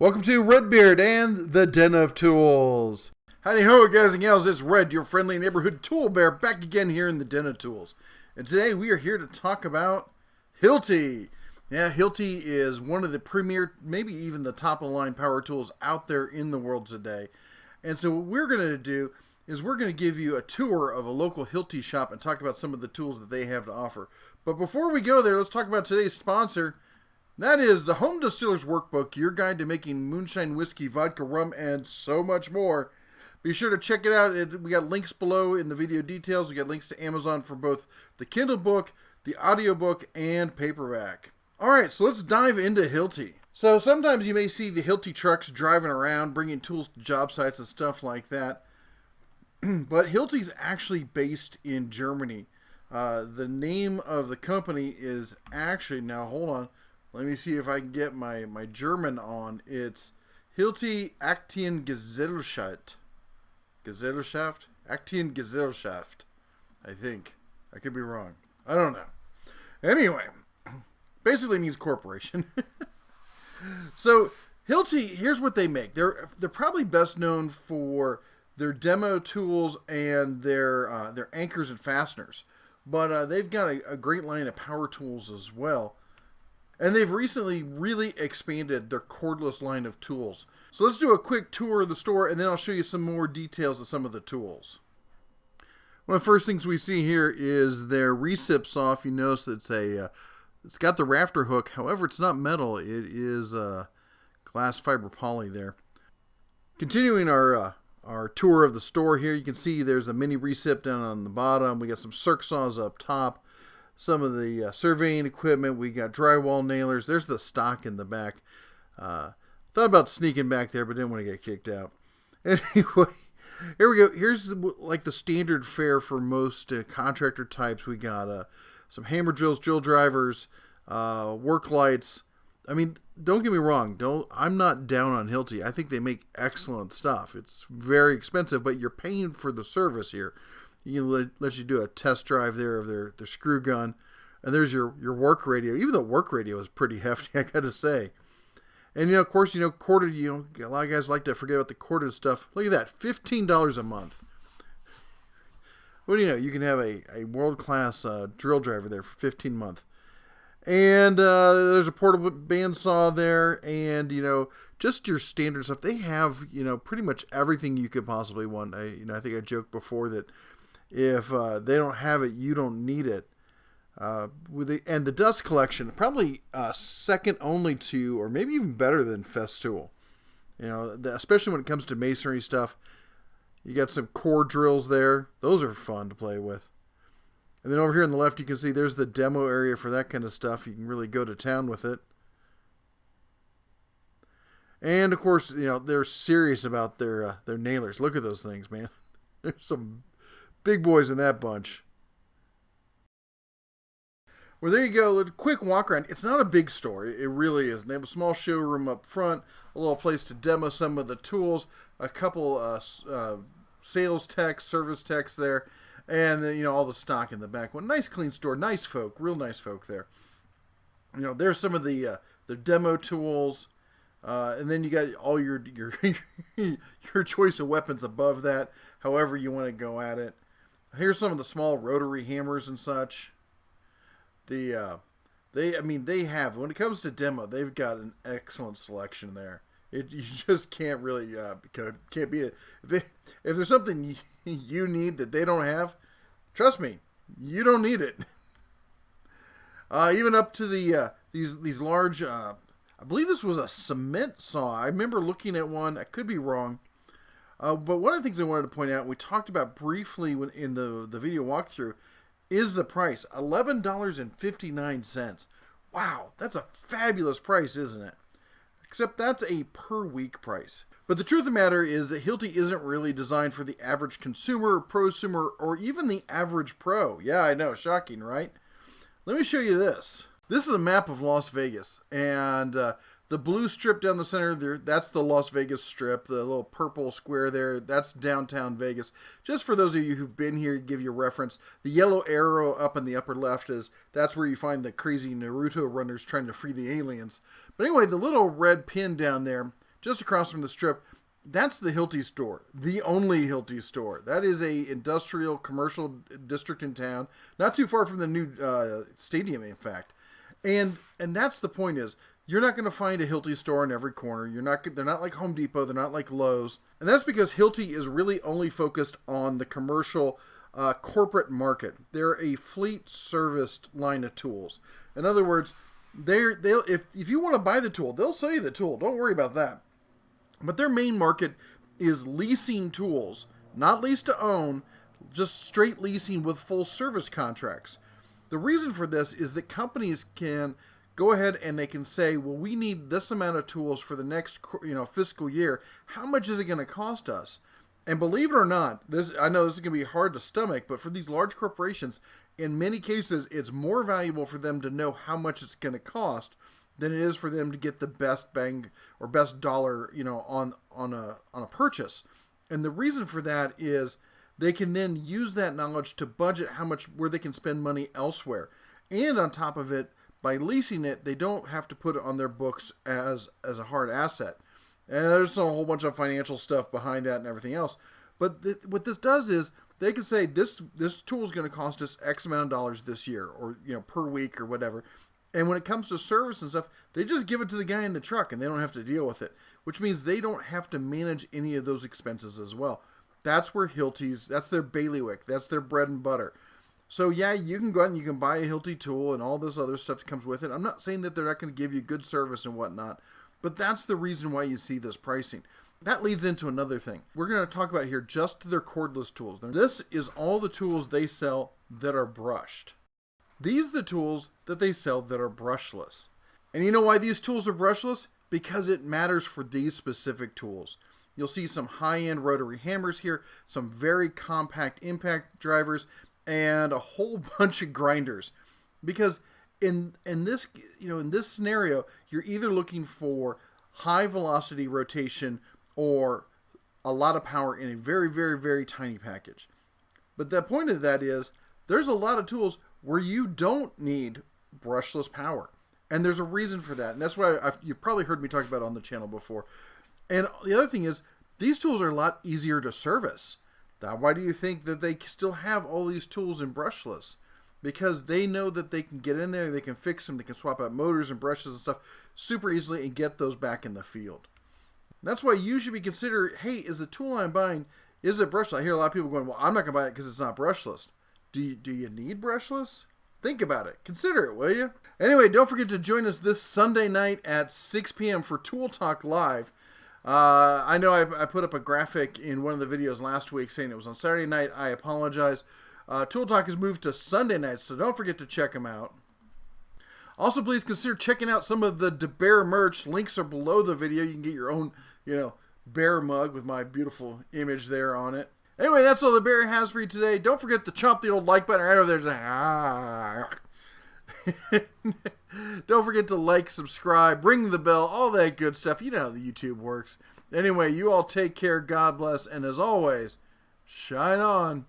Welcome to Redbeard and the Den of Tools. Howdy ho, guys and gals, it's Red, your friendly neighborhood tool bear, back again here in the Den of Tools. And today we are here to talk about Hilti. Yeah, Hilti is one of the premier, maybe even the top of the line power tools out there in the world today. And so what we're going to do is we're going to give you a tour of a local Hilti shop and talk about some of the tools that they have to offer. But before we go there, let's talk about today's sponsor. That is the Home Distiller's Workbook, your guide to making moonshine, whiskey, vodka, rum, and so much more. Be sure to check it out. We got links below in the video details. We got links to Amazon for both the Kindle book, the audiobook, and paperback. Alright, so let's dive into Hilti. So sometimes you may see the Hilti trucks driving around, bringing tools to job sites and stuff like that. But Hilti's actually based in Germany. The name of the company is actually, now hold on, let me see if I can get my German on. It's Hilti Aktiengesellschaft. Aktiengesellschaft. I think. I could be wrong. I don't know. Anyway, basically means corporation. So Hilti, here's what they make. They're probably best known for their demo tools and their anchors and fasteners. But they've got a great line of power tools as well. And they've recently really expanded their cordless line of tools. So let's do a quick tour of the store, and then I'll show you some more details of some of the tools. One of the first things we see here is their recip saw. If you notice, it's got the rafter hook. However, it's not metal. It is glass fiber poly there. Continuing our tour of the store here, you can see there's a mini recip down on the bottom. We got some circ saws up top. Some of the surveying equipment. We got drywall nailers. There's the stock in the back. Thought about sneaking back there, but didn't want to get kicked out. Anyway, here we go. Here's like the standard fare for most contractor types. We got some hammer drills, drill drivers, work lights. I mean, don't get me wrong. I'm not down on Hilti. I think they make excellent stuff. It's very expensive, but you're paying for the service here. You can let you do a test drive there of their screw gun. And there's your work radio. Even the work radio is pretty hefty, I gotta say. And, of course, corded, a lot of guys like to forget about the corded stuff. Look at that, $15 a month. What do you know? You can have a world-class drill driver there for $15 a month. And there's a portable bandsaw there. And, just your standard stuff. They have, pretty much everything you could possibly want. I think I joked before that if they don't have it, you don't need it. And the dust collection, probably second only to, or maybe even better than Festool. Especially when it comes to masonry stuff. You got some core drills there. Those are fun to play with. And then over here on the left, you can see there's the demo area for that kind of stuff. You can really go to town with it. And of course, they're serious about their nailers. Look at those things, man. There's some big boys in that bunch. Well, there you go. A quick walk around. It's not a big store. It really is. They have a small showroom up front, a little place to demo some of the tools, a couple sales techs, service techs there, and all the stock in the back. Well, nice, clean store. Nice folk. Real nice folk there. There's some of the demo tools, and then you got all your your choice of weapons above that. However you want to go at it. Here's some of the small rotary hammers and such. They have, when it comes to demo, they've got an excellent selection there. You just can't really, can't beat it. If there's something you need that they don't have, trust me, you don't need it. Even up to these large, I believe this was a cement saw. I remember looking at one, I could be wrong. But one of the things I wanted to point out, we talked about briefly in the video walkthrough, is the price. $11.59. Wow, that's a fabulous price, isn't it? Except that's a per week price. But the truth of the matter is that Hilti isn't really designed for the average consumer, prosumer, or even the average pro. Yeah, I know, shocking, right? Let me show you this. This is a map of Las Vegas, and the blue strip down the center there, that's the Las Vegas Strip. The little purple square there, that's downtown Vegas. Just for those of you who've been here, give you a reference. The yellow arrow up in the upper left that's where you find the crazy Naruto runners trying to free the aliens. But anyway, the little red pin down there, just across from the Strip. That's the Hilti store, the only Hilti store. That is a industrial commercial district in town, not too far from the new stadium, in fact. And that's the point is, you're not going to find a Hilti store in every corner. They're not like Home Depot. They're not like Lowe's. And that's because Hilti is really only focused on the commercial corporate market. They're a fleet serviced line of tools. In other words, if you want to buy the tool, they'll sell you the tool. Don't worry about that. But their main market is leasing tools, not lease to own, just straight leasing with full service contracts. The reason for this is that companies can go ahead and they can say, well, we need this amount of tools for the next fiscal year. How much is it going to cost us? And believe it or not, I know this is going to be hard to stomach, but for these large corporations, in many cases, it's more valuable for them to know how much it's going to cost than it is for them to get the best bang or best dollar, on a purchase. And the reason for that is they can then use that knowledge to budget where they can spend money elsewhere. And on top of it, by leasing it, they don't have to put it on their books as a hard asset. And there's a whole bunch of financial stuff behind that and everything else. But what this does is they can say this tool is going to cost us X amount of dollars this year, or per week or whatever. And when it comes to service and stuff, they just give it to the guy in the truck and they don't have to deal with it, which means they don't have to manage any of those expenses as well. That's where that's their bailiwick. That's their bread and butter. So yeah, you can go out and you can buy a Hilti tool and all this other stuff that comes with it. I'm not saying that they're not going to give you good service and whatnot, but that's the reason why you see this pricing. That leads into another thing. We're going to talk about here just their cordless tools. This is all the tools they sell that are brushed. These are the tools that they sell that are brushless. And you know why these tools are brushless? Because it matters for these specific tools. You'll see some high-end rotary hammers here, some very compact impact drivers, and a whole bunch of grinders. Because in this scenario, you're either looking for high velocity rotation or a lot of power in a very, very, very tiny package. But the point of that is there's a lot of tools where you don't need brushless power. And there's a reason for that. And that's why you've probably heard me talk about it on the channel before. And the other thing is, these tools are a lot easier to service. Why do you think that they still have all these tools in brushless? Because they know that they can get in there, they can fix them, they can swap out motors and brushes and stuff super easily and get those back in the field. That's why you should be considering, hey, is the tool I'm buying, is it brushless? I hear a lot of people going, well, I'm not going to buy it because it's not brushless. Do you need brushless? Think about it. Consider it, will you? Anyway, don't forget to join us this Sunday night at 6 p.m. for Tool Talk Live. I know I put up a graphic in one of the videos last week saying it was on Saturday night. I apologize. Tool Talk has moved to Sunday nights, so don't forget to check them out. Also, please consider checking out some of the DeBear merch. Links are below the video. You can get your own, bear mug with my beautiful image there on it. Anyway, that's all the Bear has for you today. Don't forget to chomp the old like button right over there. Don't forget to like, subscribe, ring the bell, all that good stuff. You know how the YouTube works. Anyway, you all take care, God bless, and as always, shine on.